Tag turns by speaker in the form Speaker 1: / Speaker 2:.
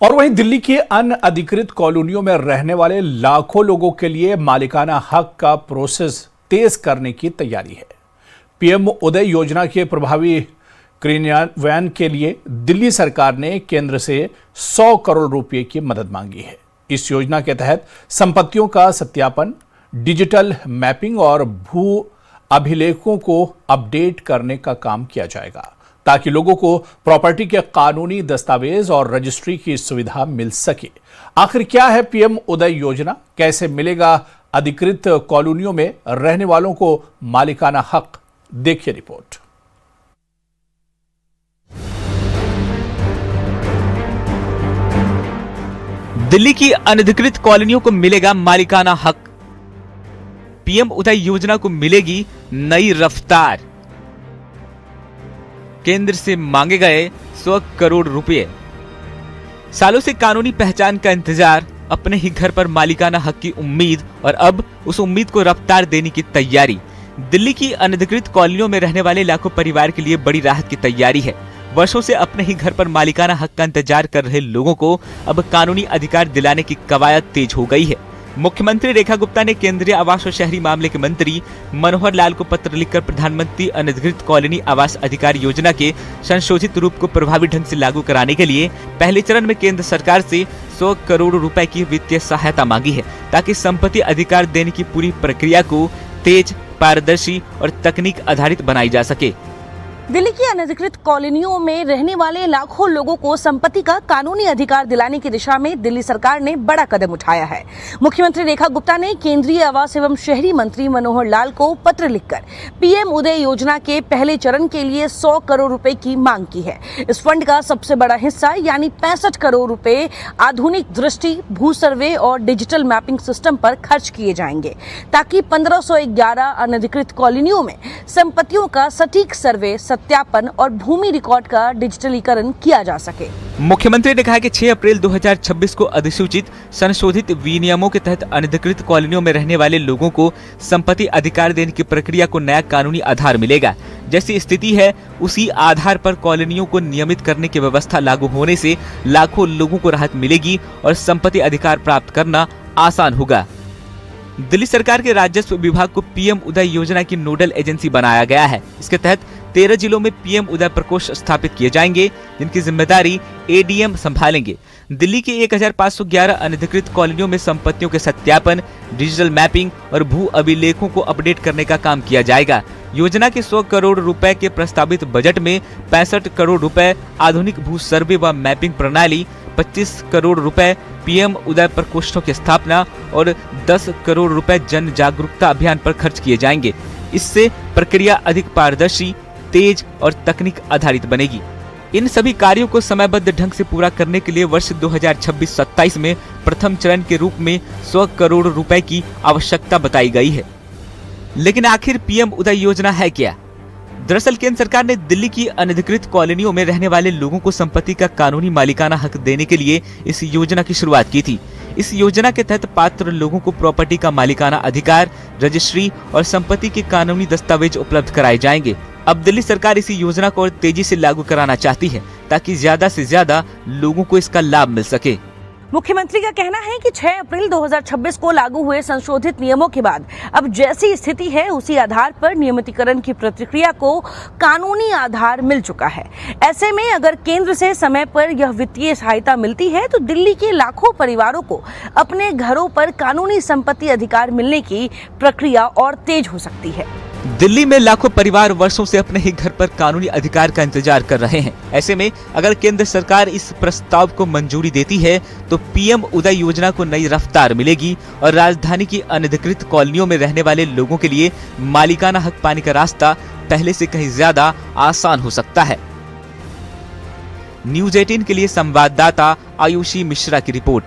Speaker 1: और वहीं दिल्ली की अनअधिकृत कॉलोनियों में रहने वाले लाखों लोगों के लिए मालिकाना हक का प्रोसेस तेज करने की तैयारी है। पीएम उदय योजना के प्रभावी क्रियान्वयन के लिए दिल्ली सरकार ने केंद्र से 100 करोड़ रुपए की मदद मांगी है। इस योजना के तहत संपत्तियों का सत्यापन, डिजिटल मैपिंग और भू अभिलेखों को अपडेट करने का काम किया जाएगा, ताकि लोगों को प्रॉपर्टी के कानूनी दस्तावेज और रजिस्ट्री की सुविधा मिल सके। आखिर क्या है पीएम उदय योजना, कैसे मिलेगा अधिकृत कॉलोनियों में रहने वालों को मालिकाना हक? देखिए रिपोर्ट।
Speaker 2: दिल्ली की अनधिकृत कॉलोनियों को मिलेगा मालिकाना हक। पीएम उदय योजना को मिलेगी नई रफ्तार। केंद्र से मांगे गए 100 करोड़ रुपए। सालों से कानूनी पहचान का इंतजार, अपने ही घर पर मालिकाना हक की उम्मीद और अब उस उम्मीद को रफ्तार देने की तैयारी। दिल्ली की अनधिकृत कॉलोनियों में रहने वाले लाखों परिवार के लिए बड़ी राहत की तैयारी है। वर्षों से अपने ही घर पर मालिकाना हक का इंतजार कर रहे लोगों को अब कानूनी अधिकार दिलाने की कवायद तेज हो गई है। मुख्यमंत्री रेखा गुप्ता ने केंद्रीय आवास और शहरी मामले के मंत्री मनोहर लाल को पत्र लिखकर प्रधानमंत्री अनधिकृत कॉलोनी आवास अधिकार योजना के संशोधित रूप को प्रभावी ढंग से लागू कराने के लिए पहले चरण में केंद्र सरकार से 100 करोड़ रुपए की वित्तीय सहायता मांगी है, ताकि संपत्ति अधिकार देने की पूरी प्रक्रिया को तेज, पारदर्शी और तकनीक आधारित बनाई जा सके।
Speaker 3: दिल्ली की अनधिकृत कॉलोनियों में रहने वाले लाखों लोगों को संपत्ति का कानूनी अधिकार दिलाने की दिशा में दिल्ली सरकार ने बड़ा कदम उठाया है। मुख्यमंत्री रेखा गुप्ता ने केंद्रीय आवास एवं शहरी मंत्री मनोहर लाल को पत्र लिखकर पीएम उदय योजना के पहले चरण के लिए 100 करोड़ रुपए की मांग की है। इस फंड का सबसे बड़ा हिस्सा यानी 65 करोड़ रुपए आधुनिक दृष्टि, भू सर्वे और डिजिटल मैपिंग सिस्टम पर खर्च किए जाएंगे, ताकि 1511 अनधिकृत कॉलोनियों में संपत्तियों का सटीक सर्वे, सत्यापन और भूमि रिकॉर्ड का डिजिटलीकरण किया जा सके।
Speaker 2: मुख्यमंत्री ने कहा कि 6 अप्रैल 2026 को अधिसूचित संशोधित विनियमों के तहत अनधिकृत कॉलोनियों में रहने वाले लोगों को संपत्ति अधिकार देने की प्रक्रिया को नया कानूनी आधार मिलेगा। जैसी स्थिति है उसी आधार पर कॉलोनियों को नियमित करने की व्यवस्था लागू होने से लाखों लोगों को राहत मिलेगी और संपत्ति अधिकार प्राप्त करना आसान होगा। दिल्ली सरकार के राजस्व विभाग को पीएम उदय योजना की नोडल एजेंसी बनाया गया है। इसके तहत 13 जिलों में पीएम उदय प्रकोष्ठ स्थापित किए जाएंगे, जिनकी जिम्मेदारी एडीएम संभालेंगे। दिल्ली के 1511 अनधिकृत कॉलोनियों में संपत्तियों के सत्यापन, डिजिटल मैपिंग और भू अभिलेखों को अपडेट करने का काम किया जाएगा। योजना के 100 करोड़ रुपए के प्रस्तावित बजट में 65 करोड़ रुपए आधुनिक भू सर्वे व मैपिंग प्रणाली, 25 करोड़ रुपए पीएम उदय प्रकोष्ठों की स्थापना और 10 करोड़ रुपए जन जागरूकता अभियान पर खर्च किए जाएंगे। इससे प्रक्रिया अधिक पारदर्शी, तेज और तकनीक आधारित बनेगी। इन सभी कार्यों को समयबद्ध ढंग से पूरा करने के लिए वर्ष 2026-27 में प्रथम चरण के रूप में 100 करोड़ रुपए की आवश्यकता बताई गई है। लेकिन आखिर पीएम उदय योजना है क्या? दरअसल केंद्र सरकार ने दिल्ली की अनधिकृत कॉलोनियों में रहने वाले लोगों को संपत्ति का कानूनी मालिकाना हक देने के लिए इस योजना की शुरुआत की थी। इस योजना के तहत पात्र लोगों को प्रॉपर्टी का मालिकाना अधिकार, रजिस्ट्री और संपत्ति के कानूनी दस्तावेज उपलब्ध कराए जाएंगे। अब दिल्ली सरकार इसी योजना को और तेजी से लागू कराना चाहती है, ताकि ज्यादा से ज्यादा लोगों को इसका लाभ मिल सके।
Speaker 3: मुख्यमंत्री का कहना है कि 6 अप्रैल 2026 को लागू हुए संशोधित नियमों के बाद अब जैसी स्थिति है उसी आधार पर नियमितीकरण की प्रक्रिया को कानूनी आधार मिल चुका है। ऐसे में अगर केंद्र से समय पर यह वित्तीय सहायता मिलती है तो दिल्ली के लाखों परिवारों को अपने घरों पर कानूनी संपत्ति अधिकार मिलने की प्रक्रिया और तेज हो सकती है।
Speaker 2: दिल्ली में लाखों परिवार वर्षों से अपने ही घर पर कानूनी अधिकार का इंतजार कर रहे हैं। ऐसे में अगर केंद्र सरकार इस प्रस्ताव को मंजूरी देती है तो पीएम उदय योजना को नई रफ्तार मिलेगी और राजधानी की अनधिकृत कॉलोनियों में रहने वाले लोगों के लिए मालिकाना हक पाने का रास्ता पहले से कहीं ज्यादा आसान हो सकता है। न्यूज़ 18 के लिए संवाददाता आयुषी मिश्रा की रिपोर्ट।